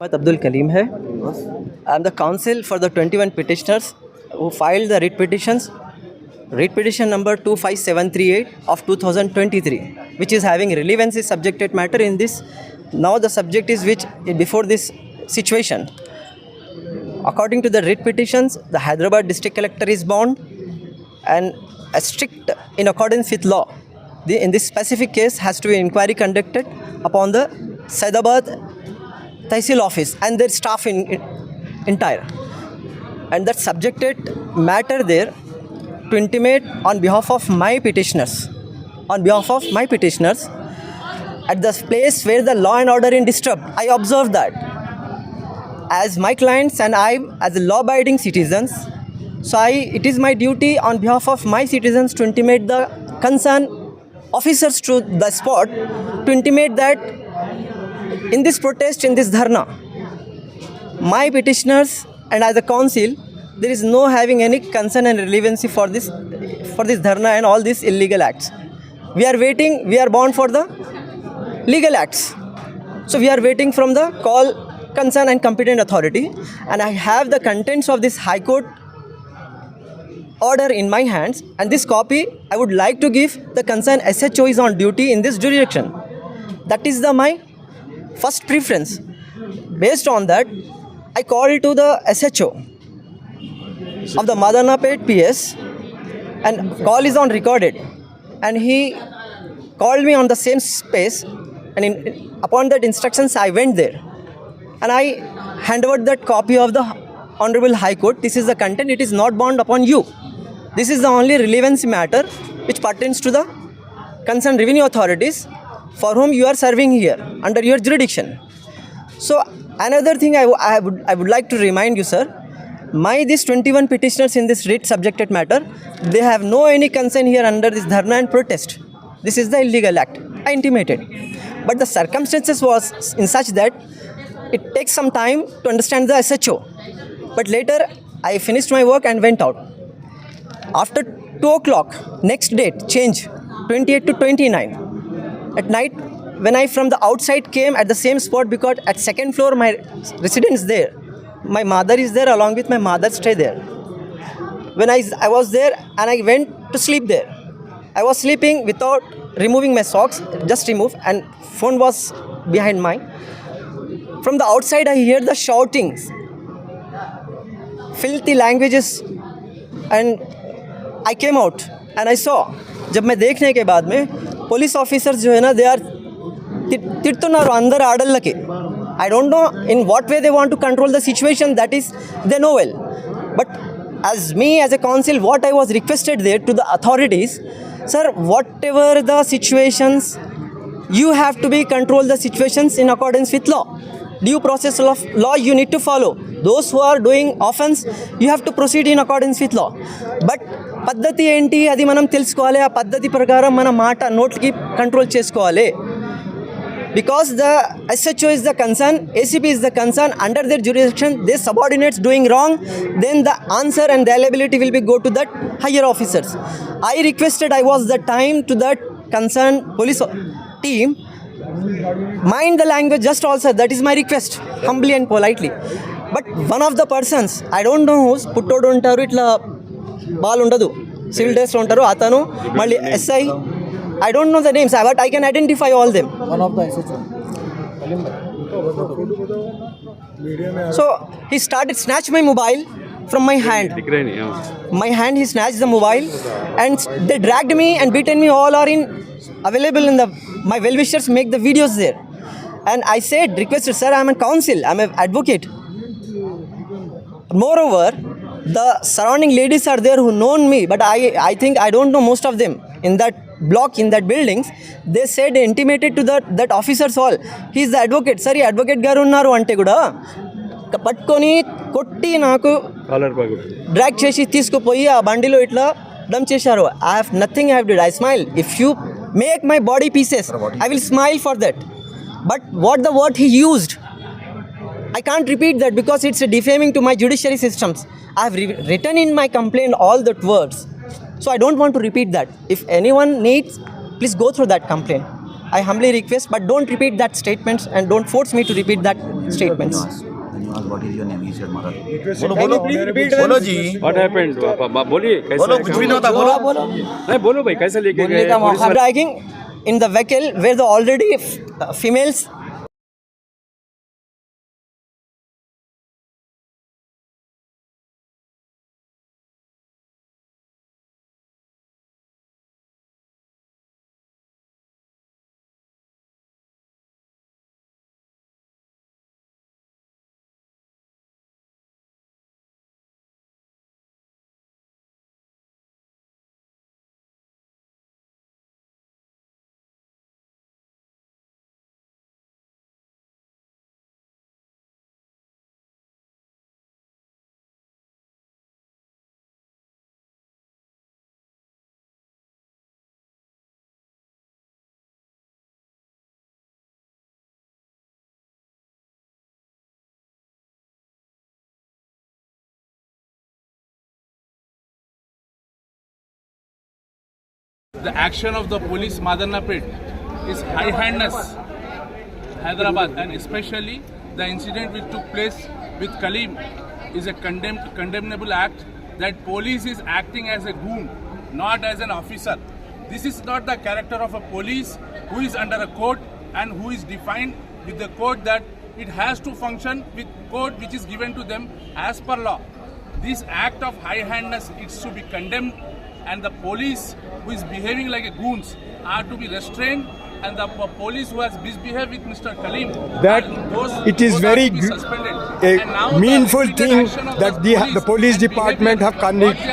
Mohammad Abdul Kalim hai. I am the counsel for the 21 petitioners who filed the writ petitions. Writ petition number 25738 of 2023, which is having relevancy subjected matter in this. Now the subject is which before this situation. According to the writ petitions, the Hyderabad district collector is bound and a strict in accordance with law. In this specific case has to be inquiry conducted upon the Saidabad Tehsil office and their staff entire. And that subjected matter there to intimate on behalf of my petitioners. On behalf of my petitioners, at the place where the law and order is disturbed, I observed that. As my clients and I, as law-abiding citizens, so it is my duty on behalf of my citizens to intimate the concerned officers to the spot to intimate that in this protest, in this dharna, my petitioners and as a council, there is no having any concern and relevancy for this dharna and all these illegal acts. We are waiting, we are bound for the legal acts. So we are waiting from the call concern and competent authority, and I have the contents of this High Court order in my hands, and this copy I would like to give the concerned SHO is on duty in this jurisdiction. That is my first preference. Based on that, I called to the SHO of the Madanapet PS, and call is on recorded, and he called me on the same space, and upon that instructions I went there and I hand over that copy of the Honorable High Court. This is the content, it is not bound upon you. This is the only relevancy matter which pertains to the concerned revenue authorities for whom you are serving here under your jurisdiction. So another thing I would like to remind you, sir, these 21 petitioners in this writ subjected matter, they have no any concern here under this dharna and protest. This is the illegal act, I intimated. But the circumstances was in such that it takes some time to understand the SHO. But later I finished my work and went out. After 2 o'clock, next date, change, 28 to 29. At night, when I from the outside came at the same spot, because at second floor my residence there. My mother is there, along with my mother stay there. When I was there and I went to sleep there. I was sleeping without removing my socks, just remove, and phone was behind mine. From the outside I hear the shoutings, filthy languages, and I came out and I saw. जब मैं देखने के बाद में police officers जो है ना, they are तिरतुनारो अंदर आडल लगे. I don't know in what way they want to control the situation, that is they know well. But as me as a counsel, what I was requested there to the authorities, sir, whatever the situations, you have to be control the situations in accordance with law. Due process of law you need to follow. Those who are doing offense, you have to proceed in accordance with law. But పద్ధతి ఏంటి అది మనం తెలుసుకోవాలి. ఆ పద్ధతి ప్రకారం మన మాట నోట్లకి కంట్రోల్ చేసుకోవాలి. Because the SHO is the concern, ACP is the concern, under their jurisdiction, their subordinates doing wrong, then the answer and the liability will be go to that higher officers. I requested, I was the time to that concerned police team, mind the language just also, that is my request, humbly and politely. But one of the persons, I don't know who's, పుట్టోడు ఉంటారు, ఇట్లా ball ఉండదు, civil dress ఉంటారు, అతను మళ్ళీ SI, I don't know the names, but I can identify all them. One of the SHO. So he started snatch my mobile from my hand. My hand, he snatched the mobile and they dragged me and beaten me. All are available in my well-wishers make the videos there. And I said, requested, sir, I'm a counsel, I'm an advocate. Moreover, the surrounding ladies are there who know me, but I think I don't know most of them in that block, in that buildings. They said, intimated to that officers all, he is the advocate. Sir, he advocate garu unnaru ante kuda పట్టుకొని కొట్టి నాకు drag చేసి తీసుకుపోయి ఆ బండిలో ఇట్లా dump చేశారు. I have nothing I have did. I smile. If you make my body pieces, I will smile for that. But what the word he used, I can't repeat that because it's defaming to my judiciary systems. I have written in my complaint all that words. So I don't want to repeat that. If anyone needs, please go through that complaint. I humbly request, but don't repeat that statements and don't force me to repeat that statements. When you ask what is your name, he said Marat. बोलो बोलो जी What happened? बोलिए कैसे बोलो कुछ भी नहीं होता बोलो नहीं बोलो भाई कैसे लेके गए पुलिस वाले? Dragging in the vehicle where the already females. The action of the police Madannapet is high-handedness, Hyderabad, and especially the incident which took place with Kaleem is a condemnable act. That police is acting as a goon, not as an officer. This is not the character of a police who is under a code and who is defined with the code that it has to function with code which is given to them as per law. This act of high-handedness is to be condemned, and the police who is behaving like a goons are to be restrained, and the police who has misbehaved with Mr. Kaleem, that it is those very are to be suspended. a And now the meaningful repeated thing action of that the police department have committed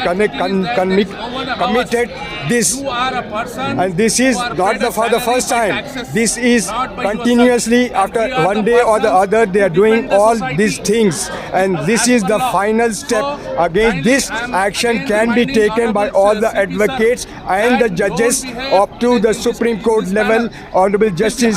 this, you are a person and this is who are not paid for the salary first by time. taxes, This is not by continuously yourself. after And we are one the day or the persons other they are who doing defend the all society these things, and this as is per the law. final step So, against kindly, this I am action again can be reminding taken by Honorable all the CP sir advocates and the that judges don't behave up to in the this Supreme Court manner. level. Honorable With Justice